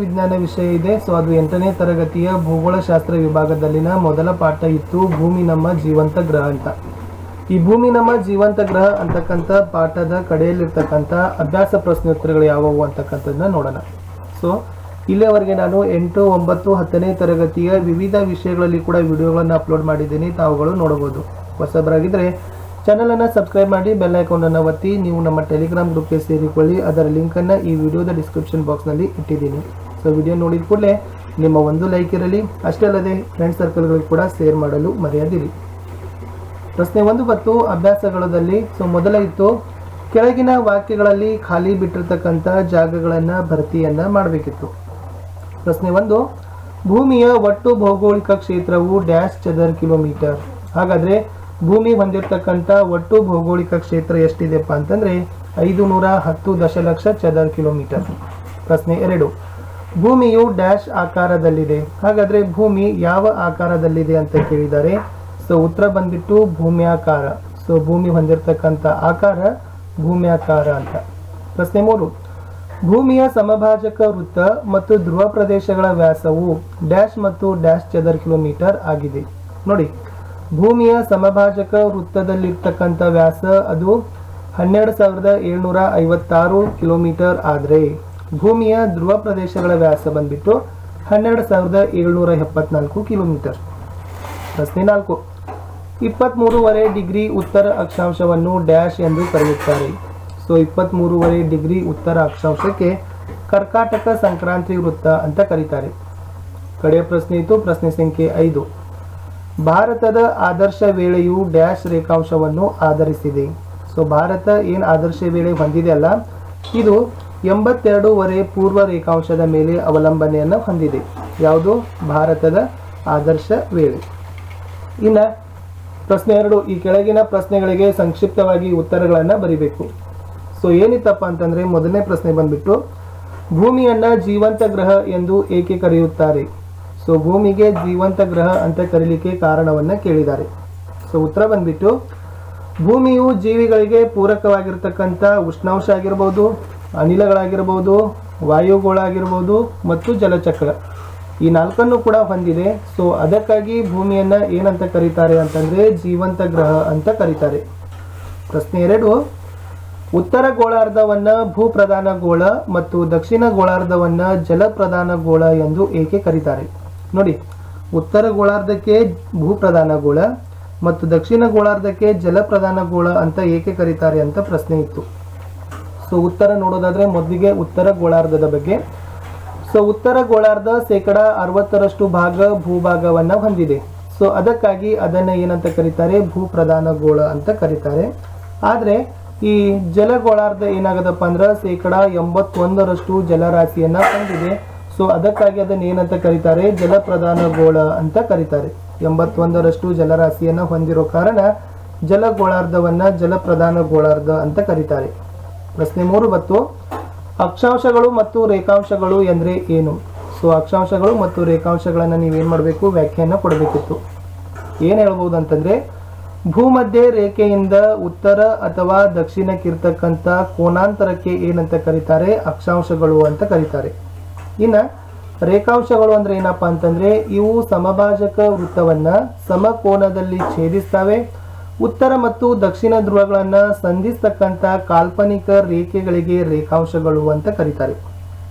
ವಿಜ್ಞಾನ ವಿಷಯ ಇದೆ. ಸೊ ಅದು 8ನೇ ತರಗತಿಯ ಭೂಗೋಳಶಾಸ್ತ್ರ ವಿಭಾಗದಲ್ಲಿನ ಮೊದಲ ಪಾಠ ಇತ್ತು, ಭೂಮಿ ನಮ್ಮ ಜೀವಂತ ಗ್ರಹ ಅಂತ. ಈ ಭೂಮಿ ನಮ್ಮ ಜೀವಂತ ಗ್ರಹ ಅಂತಕ್ಕಂಥ ಪಾಠದ ಕಡೆಯಲ್ಲಿರ್ತಕ್ಕಂಥ ಅಭ್ಯಾಸ ಪ್ರಶ್ನೋತ್ತರಗಳು ಯಾವುವು ಅಂತಕ್ಕಂಥದ್ದನ್ನ ನೋಡೋಣ. ಸೊ ಇಲ್ಲಿಯವರೆಗೆ ನಾನು 8, 9, 10ನೇ ತರಗತಿಯ ವಿವಿಧ ವಿಷಯಗಳಲ್ಲಿ ಕೂಡ ವಿಡಿಯೋಗಳನ್ನು ಅಪ್ಲೋಡ್ ಮಾಡಿದ್ದೀನಿ, ತಾವುಗಳು ನೋಡಬಹುದು. ಹೊಸಬರಾಗಿದ್ದರೆ ಚಾನಲನ್ನು ಸಬ್ಸ್ಕ್ರೈಬ್ ಮಾಡಿ, ಬೆಲ್ ಐಕಾನನ್ನು ಒತ್ತಿ. ನೀವು ನಮ್ಮ ಟೆಲಿಗ್ರಾಮ್ ಗ್ರೂಪ್ಗೆ ಸೇರಿಕೊಳ್ಳಿ, ಅದರ ಲಿಂಕನ್ನು ಈ ವಿಡಿಯೋದ ಡಿಸ್ಕ್ರಿಪ್ಷನ್ ಬಾಕ್ಸ್ನಲ್ಲಿ ಇಟ್ಟಿದ್ದೀನಿ. ಸೊ ವಿಡಿಯೋ ನೋಡಿದ ಕೂಡಲೇ ನಿಮ್ಮ ಒಂದು ಲೈಕ್ ಇರಲಿ, ಅಷ್ಟೇ ಅಲ್ಲದೆ ಫ್ರೆಂಡ್ ಸರ್ಕಲ್ಗಳಿಗೆ ಕೂಡ ಶೇರ್ ಮಾಡಲು ಮರೆಯದಿರಿ. ಪ್ರಶ್ನೆ 1 ಮತ್ತು ಅಭ್ಯಾಸಗಳಲ್ಲಿ. ಸೊ ಮೊದಲ ಇತ್ತು, ಕೆಳಗಿನ ವಾಕ್ಯಗಳಲ್ಲಿ ಖಾಲಿ ಬಿಟ್ಟಿರ್ತಕ್ಕಂಥ ಜಾಗಗಳನ್ನು ಭರ್ತಿಯನ್ನು ಮಾಡಬೇಕಿತ್ತು. ಪ್ರಶ್ನೆ 1, ಭೂಮಿಯ ಒಟ್ಟು ಭೌಗೋಳಿಕ ಕ್ಷೇತ್ರವು ಡ್ಯಾಶ್ ಚದರ ಕಿಲೋಮೀಟರ್. ಹಾಗಾದರೆ ಭೂಮಿ ಹೊಂದಿರತಕ್ಕಂಥ ಒಟ್ಟು ಭೌಗೋಳಿಕ ಕ್ಷೇತ್ರ ಎಷ್ಟಿದೆಪ್ಪ ಅಂತಂದರೆ 510 ದಶಲಕ್ಷ ಚದರ ಕಿಲೋಮೀಟರ್. ಪ್ರಶ್ನೆ 2, ಭೂಮಿಯು ಡ್ಯಾಶ್ ಆಕಾರದಲ್ಲಿದೆ. ಹಾಗಾದರೆ ಭೂಮಿ ಯಾವ ಆಕಾರದಲ್ಲಿದೆ ಅಂತ ಕೇಳಿದ್ದಾರೆ. ಸೊ ಉತ್ತರ ಬಂದ್ಬಿಟ್ಟು ಭೂಮ್ಯಾಕಾರ. ಸೊ ಭೂಮಿ ಹೊಂದಿರತಕ್ಕಂಥ ಆಕಾರ ಭೂಮ್ಯಾಕಾರ ಅಂತ. ಪ್ರಶ್ನೆ 3, ಭೂಮಿಯ ಸಮಭಾಜಕ ವೃತ್ತ ಮತ್ತು ಧ್ರುವ ಪ್ರದೇಶಗಳ ವ್ಯಾಸವು ಡ್ಯಾಶ್ ಮತ್ತು ಡ್ಯಾಶ್ ಚದರ ಕಿಲೋಮೀಟರ್ ಆಗಿದೆ. ನೋಡಿ, ಭೂಮಿಯ ಸಮಭಾಜಕ ವೃತ್ತದಲ್ಲಿರ್ತಕ್ಕಂಥ ವ್ಯಾಸ ಅದು 12,756 ಕಿಲೋಮೀಟರ್ ಆದರೆ ಭೂಮಿಯ ಧ್ರುವ ಪ್ರದೇಶಗಳ ವ್ಯಾಸ ಬಂದ್ಬಿಟ್ಟು 12,774 ಕಿಲೋಮೀಟರ್. ಪ್ರಶ್ನೆ 4, 23.5 ಡಿಗ್ರಿ ಉತ್ತರ ಅಕ್ಷಾಂಶವನ್ನು ಡ್ಯಾಶ್ ಎಂದು ಕರೆಯುತ್ತಾರೆ. ಸೊ 23.5 ಡಿಗ್ರಿ ಉತ್ತರ ಅಕ್ಷಾಂಶಕ್ಕೆ ಕರ್ಕಾಟಕ ಸಂಕ್ರಾಂತಿ ವೃತ್ತ ಅಂತ ಕರೀತಾರೆ. ಕಡೆಯ ಪ್ರಶ್ನೆ ಇತ್ತು, ಪ್ರಶ್ನೆ ಸಂಖ್ಯೆ 5, ಭಾರತದ ಆದರ್ಶ ವೇಳೆಯು ಡ್ಯಾಶ್ ರೇಖಾಂಶವನ್ನು ಆಧರಿಸಿದೆ. ಸೊ ಭಾರತ ಏನು ಆದರ್ಶ ವೇಳೆ ಹೊಂದಿದೆ ಅಲ್ಲ, ಇದು 82.5 ಪೂರ್ವ ರೇಖಾಂಶದ ಮೇಲೆ ಅವಲಂಬನೆಯನ್ನು ಹೊಂದಿದೆ. ಯಾವುದು? ಭಾರತದ ಆದರ್ಶ ವೇಳೆ. ಇನ್ನು ಪ್ರಶ್ನೆ 2, ಈ ಕೆಳಗಿನ ಪ್ರಶ್ನೆಗಳಿಗೆ ಸಂಕ್ಷಿಪ್ತವಾಗಿ ಉತ್ತರಗಳನ್ನು ಬರಿಬೇಕು. ಸೊ ಏನಿತ್ತಪ್ಪ ಅಂತಂದರೆ, ಮೊದಲನೇ ಪ್ರಶ್ನೆ ಬಂದ್ಬಿಟ್ಟು ಭೂಮಿಯನ್ನು ಜೀವಂತ ಗ್ರಹ ಎಂದು ಏಕೆ ಕರೆಯುತ್ತಾರೆ. ಸೊ ಭೂಮಿಗೆ ಜೀವಂತ ಗ್ರಹ ಅಂತ ಕರೀಲಿಕ್ಕೆ ಕಾರಣವನ್ನು ಕೇಳಿದ್ದಾರೆ. ಸೊ ಉತ್ತರ ಬಂದ್ಬಿಟ್ಟು ಭೂಮಿಯು ಜೀವಿಗಳಿಗೆ ಪೂರಕವಾಗಿರ್ತಕ್ಕಂಥ ಉಷ್ಣಾಂಶ ಆಗಿರ್ಬೋದು, ಅನಿಲಗಳಾಗಿರ್ಬೋದು, ವಾಯುಗಳಾಗಿರ್ಬೋದು ಮತ್ತು ಜಲಚಕ್ರ, ಈ 4ನ್ನು ಕೂಡ ಹೊಂದಿದೆ. ಸೊ ಅದಕ್ಕಾಗಿ ಭೂಮಿಯನ್ನು ಏನಂತ ಕರೀತಾರೆ ಅಂತಂದರೆ ಜೀವಂತ ಗ್ರಹ ಅಂತ ಕರೀತಾರೆ. ಪ್ರಶ್ನೆ 2, ಉತ್ತರ ಗೋಳಾರ್ಧವನ್ನು ಭೂಪ್ರಧಾನ ಗೋಳ ಮತ್ತು ದಕ್ಷಿಣ ಗೋಳಾರ್ಧವನ್ನು ಜಲಪ್ರಧಾನ ಗೋಳ ಎಂದು ಏಕೆ ಕರೀತಾರೆ. ನೋಡಿ, ಉತ್ತರ ಗೋಳಾರ್ಧಕ್ಕೆ ಭೂಪ್ರಧಾನ ಗೋಳ ಮತ್ತು ದಕ್ಷಿಣ ಗೋಳಾರ್ಧಕ್ಕೆ ಜಲಪ್ರಧಾನ ಗೋಳ ಅಂತ ಏಕೆ ಕರೀತಾರೆ ಅಂತ ಪ್ರಶ್ನೆ ಇತ್ತು. ಸೊ ಉತ್ತರ ನೋಡೋದಾದ್ರೆ ಮೊದಲಿಗೆ ಉತ್ತರ ಗೋಳಾರ್ಧದ ಬಗ್ಗೆ. ಸೊ ಉತ್ತರ ಗೋಳಾರ್ಧ 60% ಭಾಗ ಭೂಭಾಗವನ್ನು ಹೊಂದಿದೆ. ಸೊ ಅದಕ್ಕಾಗಿ ಅದನ್ನು ಏನಂತ ಕರೀತಾರೆ? ಭೂಪ್ರಧಾನ ಗೋಳ ಅಂತ ಕರೀತಾರೆ. ಆದರೆ ಈ ಜಲಗೋಳಾರ್ಧ ಏನಾಗದಪ್ಪ ಅಂದ್ರೆ 81% ಜಲರಾಶಿಯನ್ನು ಹೊಂದಿದೆ. ಸೊ ಅದಕ್ಕಾಗಿ ಅದನ್ನು ಏನಂತ ಕರೀತಾರೆ? ಜಲಪ್ರಧಾನ ಗೋಳ ಅಂತ ಕರೀತಾರೆ. 81% ಜಲರಾಶಿಯನ್ನು ಹೊಂದಿರೋ ಕಾರಣ ಜಲಗೋಳಾರ್ಧವನ್ನು ಜಲಪ್ರಧಾನ ಗೋಳಾರ್ಧ ಅಂತ ಕರೀತಾರೆ. ಪ್ರಶ್ನೆ 3 ಬಂತು, ಅಕ್ಷಾಂಶಗಳು ಮತ್ತು ರೇಖಾಂಶಗಳು ಎಂದರೆ ಏನು. ಸೊ ಅಕ್ಷಾಂಶಗಳು ಮತ್ತು ರೇಖಾಂಶಗಳನ್ನು ನೀವೇನು ಮಾಡಬೇಕು? ವ್ಯಾಖ್ಯಾನ ಕೊಡಬೇಕಿತ್ತು. ಏನು ಹೇಳ್ಬೋದು ಅಂತಂದರೆ, ಭೂಮಧ್ಯ ರೇಖೆಯಿಂದ ಉತ್ತರ ಅಥವಾ ದಕ್ಷಿಣಕ್ಕಿರ್ತಕ್ಕಂಥ ಕೋನಾಂತರಕ್ಕೆ ಏನಂತ ಕರೀತಾರೆ? ಅಕ್ಷಾಂಶಗಳು ಅಂತ ಕರೀತಾರೆ. ಇನ್ನು ರೇಖಾಂಶಗಳು ಅಂದರೆ ಏನಪ್ಪ ಅಂತಂದರೆ, ಇವು ಸಮಭಾಜಕ ವೃತ್ತವನ್ನು ಸಮಕೋನದಲ್ಲಿ ಛೇದಿಸ್ತವೆ. ಉತ್ತರ ಮತ್ತು ದಕ್ಷಿಣ ಧ್ರುವಗಳನ್ನು ಸಂಧಿಸ್ತಕ್ಕಂಥ ಕಾಲ್ಪನಿಕ ರೇಖೆಗಳಿಗೆ ರೇಖಾಂಶಗಳು ಅಂತ ಕರೀತಾರೆ.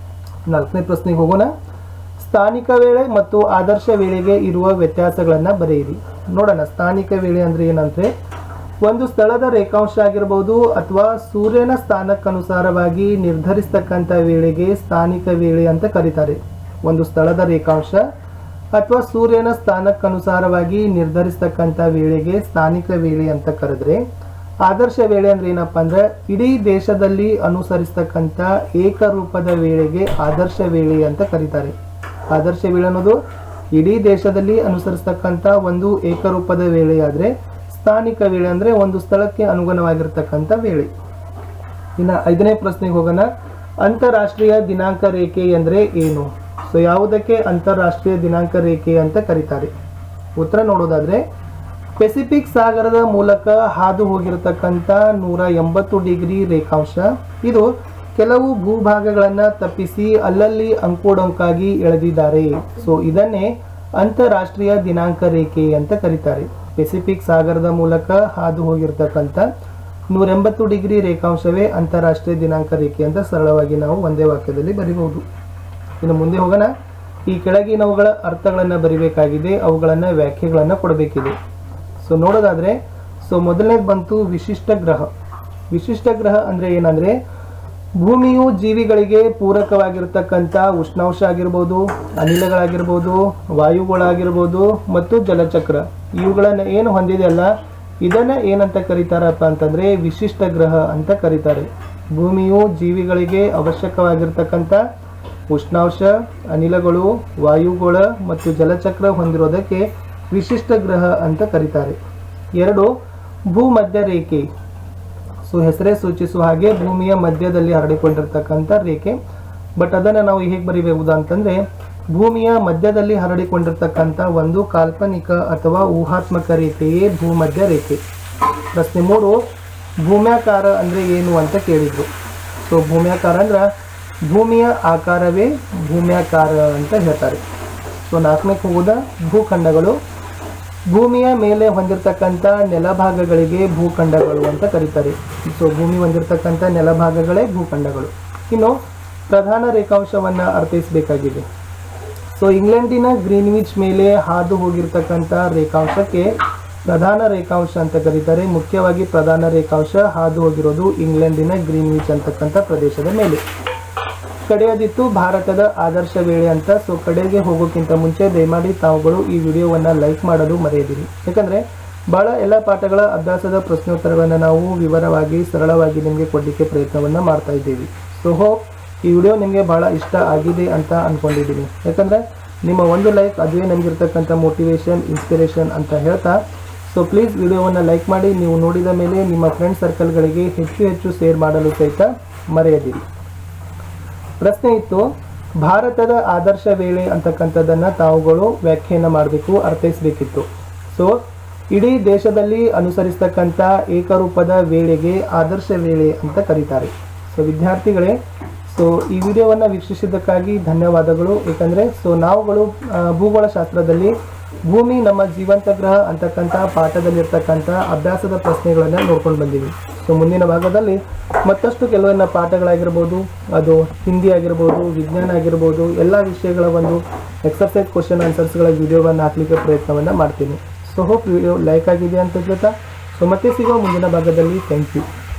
4ನೇ ಪ್ರಶ್ನೆಗೆ ಹೋಗೋಣ. ಸ್ಥಾನಿಕ ವೇಳೆ ಮತ್ತು ಆದರ್ಶ ವೇಳೆಗೆ ಇರುವ ವ್ಯತ್ಯಾಸಗಳನ್ನು ಬರೆಯಿರಿ. ನೋಡೋಣ, ಸ್ಥಾನಿಕ ವೇಳೆ ಅಂದರೆ ಏನಂದರೆ, ಒಂದು ಸ್ಥಳದ ರೇಖಾಂಶ ಆಗಿರ್ಬೋದು ಅಥವಾ ಸೂರ್ಯನ ಸ್ಥಾನಕ್ಕನುಸಾರವಾಗಿ ನಿರ್ಧರಿಸ್ತಕ್ಕಂಥ ವೇಳೆಗೆ ಸ್ಥಾನಿಕ ವೇಳೆ ಅಂತ ಕರೀತಾರೆ. ಒಂದು ಸ್ಥಳದ ರೇಖಾಂಶ ಅಥವಾ ಸೂರ್ಯನ ಸ್ಥಾನಕ್ಕನುಸಾರವಾಗಿ ನಿರ್ಧರಿಸ್ತಕ್ಕಂಥ ವೇಳೆಗೆ ಸ್ಥಾನಿಕ ವೇಳೆ ಅಂತ ಕರೆದ್ರೆ, ಆದರ್ಶ ವೇಳೆ ಅಂದ್ರೆ ಏನಪ್ಪ ಅಂದ್ರೆ ಇಡೀ ದೇಶದಲ್ಲಿ ಅನುಸರಿಸ್ತಕ್ಕಂಥ ಏಕರೂಪದ ವೇಳೆಗೆ ಆದರ್ಶ ವೇಳೆ ಅಂತ ಕರೀತಾರೆ. ಆದರ್ಶ ವೇಳೆ ಅನ್ನೋದು ಇಡೀ ದೇಶದಲ್ಲಿ ಅನುಸರಿಸ್ತಕ್ಕಂಥ ಒಂದು ಏಕರೂಪದ ವೇಳೆ ಆದರೆ, ಸ್ಥಾನಿಕ ವೇಳೆ ಅಂದರೆ ಒಂದು ಸ್ಥಳಕ್ಕೆ ಅನುಗುಣವಾಗಿರ್ತಕ್ಕಂಥ ವೇಳೆ. ಇನ್ನು 5ನೇ ಪ್ರಶ್ನೆಗೆ ಹೋಗೋಣ. ಅಂತಾರಾಷ್ಟ್ರೀಯ ದಿನಾಂಕ ರೇಖೆ ಎಂದರೆ ಏನು. ಸೊ ಯಾವುದಕ್ಕೆ ಅಂತಾರಾಷ್ಟ್ರೀಯ ದಿನಾಂಕ ರೇಖೆ ಅಂತ ಕರೀತಾರೆ. ಉತ್ತರ ನೋಡೋದಾದ್ರೆ, ಪೆಸಿಫಿಕ್ ಸಾಗರದ ಮೂಲಕ ಹಾದು ಹೋಗಿರತಕ್ಕಂಥ 180 ಡಿಗ್ರಿ ರೇಖಾಂಶ ಇದು ಕೆಲವು ಭೂಭಾಗಗಳನ್ನು ತಪ್ಪಿಸಿ ಅಲ್ಲಲ್ಲಿ ಅಂಕೋಡೊಂಕಾಗಿ ಎಳೆದಿದ್ದಾರೆ. ಸೊ ಇದನ್ನೇ ಅಂತಾರಾಷ್ಟ್ರೀಯ ದಿನಾಂಕ ರೇಖೆ ಅಂತ ಕರೀತಾರೆ. ಪೆಸಿಫಿಕ್ ಸಾಗರದ ಮೂಲಕ ಹಾದು ಹೋಗಿರ್ತಕ್ಕಂಥ 180 ಡಿಗ್ರಿ ರೇಖಾಂಶವೇ ಅಂತಾರಾಷ್ಟ್ರೀಯ ದಿನಾಂಕ ರೇಖೆ ಅಂತ ಸರಳವಾಗಿ ನಾವು ಒಂದೇ ವಾಕ್ಯದಲ್ಲಿ ಬರೀಬಹುದು. ಇನ್ನು ಮುಂದೆ ಹೋಗೋಣ. ಈ ಕೆಳಗಿನವುಗಳ ಅರ್ಥಗಳನ್ನು ಬರಿಬೇಕಾಗಿದೆ, ಅವುಗಳನ್ನು ವ್ಯಾಖ್ಯೆಗಳನ್ನು ಕೊಡಬೇಕಿದೆ. ಸೊ ನೋಡೋದಾದ್ರೆ, ಸೊ ಮೊದಲನೇದು ಬಂತು ವಿಶಿಷ್ಟ ಗ್ರಹ. ವಿಶಿಷ್ಟ ಗ್ರಹ ಅಂದ್ರೆ ಏನಂದ್ರೆ ಭೂಮಿಯು ಜೀವಿಗಳಿಗೆ ಪೂರಕವಾಗಿರ್ತಕ್ಕಂಥ ಉಷ್ಣಾಂಶ ಆಗಿರ್ಬೋದು, ಅನಿಲಗಳಾಗಿರ್ಬೋದು, ವಾಯುಗಳಾಗಿರ್ಬೋದು ಮತ್ತು ಜಲಚಕ್ರ ಇವುಗಳನ್ನ ಏನು ಹೊಂದಿದೆ ಅಲ್ಲ, ಇದನ್ನ ಏನಂತ ಕರೀತಾರಪ್ಪ ಅಂತಂದ್ರೆ ವಿಶಿಷ್ಟ ಗ್ರಹ ಅಂತ ಕರೀತಾರೆ. ಭೂಮಿಯು ಜೀವಿಗಳಿಗೆ ಅವಶ್ಯಕವಾಗಿರ್ತಕ್ಕಂಥ ಉಷ್ಣಾಂಶ, ಅನಿಲಗಳು, ವಾಯುಗೋಳ ಮತ್ತು ಜಲಚಕ್ರ ಹೊಂದಿರೋದಕ್ಕೆ ವಿಶಿಷ್ಟ ಗ್ರಹ ಅಂತ ಕರೀತಾರೆ. 2 ಭೂಮಧ್ಯ ರೇಖೆ. ಸೊ ಹೆಸರೇ ಸೂಚಿಸುವ ಹಾಗೆ ಭೂಮಿಯ ಮಧ್ಯದಲ್ಲಿ ಹರಡಿಕೊಂಡಿರ್ತಕ್ಕಂಥ ರೇಖೆ. ಬಟ್ ಅದನ್ನು ನಾವು ಹೇಗೆ ಬರೀಬಹುದು ಅಂತಂದ್ರೆ, ಭೂಮಿಯ ಮಧ್ಯದಲ್ಲಿ ಹರಡಿಕೊಂಡಿರ್ತಕ್ಕಂಥ ಒಂದು ಕಾಲ್ಪನಿಕ ಅಥವಾ ಊಹಾತ್ಮಕ ರೇಖೆಯೇ ಭೂಮಧ್ಯ ರೇಖೆ. ಪ್ರಶ್ನೆ 3 ಭೂಮ್ಯಾಕಾರ ಅಂದ್ರೆ ಏನು ಅಂತ ಕೇಳಿದ್ರು. ಸೊ ಭೂಮ್ಯಾಕಾರ ಅಂದ್ರೆ ಭೂಮಿಯ ಆಕಾರವೇ ಭೂಮ್ಯಾಕಾರ ಅಂತ ಹೇಳ್ತಾರೆ. ಸೊ 4ನೇ ಹೋಗುದ ಭೂಖಂಡಗಳು. ಭೂಮಿಯ ಮೇಲೆ ಹೊಂದಿರತಕ್ಕಂಥ ನೆಲಭಾಗಗಳಿಗೆ ಭೂಖಂಡಗಳು ಅಂತ ಕರೀತಾರೆ. ಸೊ ಭೂಮಿ ಹೊಂದಿರತಕ್ಕಂಥ ನೆಲಭಾಗಗಳೇ ಭೂಖಂಡಗಳು. ಇನ್ನು ಪ್ರಧಾನ ರೇಖಾಂಶವನ್ನು ಅರ್ಥೈಸಬೇಕಾಗಿದೆ. ಸೊ ಇಂಗ್ಲೆಂಡಿನ ಗ್ರೀನ್ವಿಚ್ ಮೇಲೆ ಹಾದು ಹೋಗಿರ್ತಕ್ಕಂಥ ರೇಖಾಂಶಕ್ಕೆ ಪ್ರಧಾನ ರೇಖಾಂಶ ಅಂತ ಕರೀತಾರೆ. ಮುಖ್ಯವಾಗಿ ಪ್ರಧಾನ ರೇಖಾಂಶ ಹಾದು ಹೋಗಿರೋದು ಇಂಗ್ಲೆಂಡಿನ ಗ್ರೀನ್ವಿಚ್ ಅಂತಕ್ಕಂಥ ಪ್ರದೇಶದ ಮೇಲೆ. ಕಡೆಯದಿತ್ತು ಭಾರತದ ಆದರ್ಶ ವೇಳೆ ಅಂತ. ಸೊ ಕಡೆಗೆ ಹೋಗೋಕ್ಕಿಂತ ಮುಂಚೆ ದಯಮಾಡಿ ತಾವುಗಳು ಈ ವಿಡಿಯೋವನ್ನು ಲೈಕ್ ಮಾಡೋದು ಮರೆಯದಿರಿ. ಯಾಕಂದರೆ ಭಾಳ ಎಲ್ಲ ಪಾಠಗಳ ಅಭ್ಯಾಸದ ಪ್ರಶ್ನೋತ್ತರಗಳನ್ನು ನಾವು ವಿವರವಾಗಿ ಸರಳವಾಗಿ ನಿಮಗೆ ಕೊಡಲಿಕ್ಕೆ ಪ್ರಯತ್ನವನ್ನು ಮಾಡ್ತಾ ಇದ್ದೀವಿ. ಸೊ ಹೋಪ್ ಈ ವಿಡಿಯೋ ನಿಮಗೆ ಭಾಳ ಇಷ್ಟ ಆಗಿದೆ ಅಂತ ಅಂದ್ಕೊಂಡಿದ್ದೀನಿ. ಯಾಕಂದರೆ ನಿಮ್ಮ ಒಂದು ಲೈಕ್ ಅದುವೇ ನಮಗಿರ್ತಕ್ಕಂಥ ಮೋಟಿವೇಶನ್, ಇನ್ಸ್ಪಿರೇಷನ್ ಅಂತ ಹೇಳ್ತಾ, ಸೊ ಪ್ಲೀಸ್ ವಿಡಿಯೋವನ್ನು ಲೈಕ್ ಮಾಡಿ. ನೀವು ನೋಡಿದ ಮೇಲೆ ನಿಮ್ಮ ಫ್ರೆಂಡ್ ಸರ್ಕಲ್ಗಳಿಗೆ ಹೆಚ್ಚು ಶೇರ್ ಮಾಡಲು ಸಹಿತ ಮರೆಯದಿರಿ. ಪ್ರಶ್ನೆ ಇತ್ತು, ಭಾರತದ ಆದರ್ಶ ವೇಳೆ ಅಂತಕ್ಕಂಥದ್ದನ್ನು ತಾವುಗಳು ವ್ಯಾಖ್ಯಾನ ಮಾಡಬೇಕು, ಅರ್ಥೈಸಬೇಕಿತ್ತು. ಸೊ ಇಡೀ ದೇಶದಲ್ಲಿ ಅನುಸರಿಸ್ತಕ್ಕಂಥ ಏಕರೂಪದ ವೇಳೆಗೆ ಆದರ್ಶ ವೇಳೆ ಅಂತ ಕರೀತಾರೆ. ಸೊ ವಿದ್ಯಾರ್ಥಿಗಳೇ, ಸೊ ಈ ವಿಡಿಯೋವನ್ನು ವೀಕ್ಷಿಸಿದ್ದಕ್ಕಾಗಿ ಧನ್ಯವಾದಗಳು. ಏಕೆಂದರೆ ಸೊ ನಾವುಗಳು ಭೂಗೋಳಶಾಸ್ತ್ರದಲ್ಲಿ ಭೂಮಿ ನಮ್ಮ ಜೀವಂತ ಗ್ರಹ ಅಂತಕ್ಕಂಥ ಪಾಠದಲ್ಲಿರ್ತಕ್ಕಂಥ ಅಭ್ಯಾಸದ ಪ್ರಶ್ನೆಗಳನ್ನು ನೋಡ್ಕೊಂಡು ಬಂದೀವಿ. ಸೊ ಮುಂದಿನ ಭಾಗದಲ್ಲಿ ಮತ್ತಷ್ಟು ಕೆಲವನ್ನ ಪಾಠಗಳಾಗಿರ್ಬೋದು, ಅದು ಹಿಂದಿ ಆಗಿರ್ಬೋದು, ವಿಜ್ಞಾನ ಆಗಿರ್ಬೋದು, ಎಲ್ಲ ವಿಷಯಗಳ ಒಂದು ಎಕ್ಸರ್ಸೈಸ್ ಕ್ವಶನ್ ಆನ್ಸರ್ಸ್ಗಳ ವಿಡಿಯೋವನ್ನು ಹಾಕಲಿಕ್ಕೆ ಪ್ರಯತ್ನವನ್ನು ಮಾಡ್ತೀನಿ. ಸೊ ಹೋಪ್ ವಿಡಿಯೋ ಲೈಕ್ ಆಗಿದೆ ಅಂತ ಹೇಳ್ತಾ, ಸೊ ಮತ್ತೆ ಸಿಗೋ ಮುಂದಿನ ಭಾಗದಲ್ಲಿ. Thank you.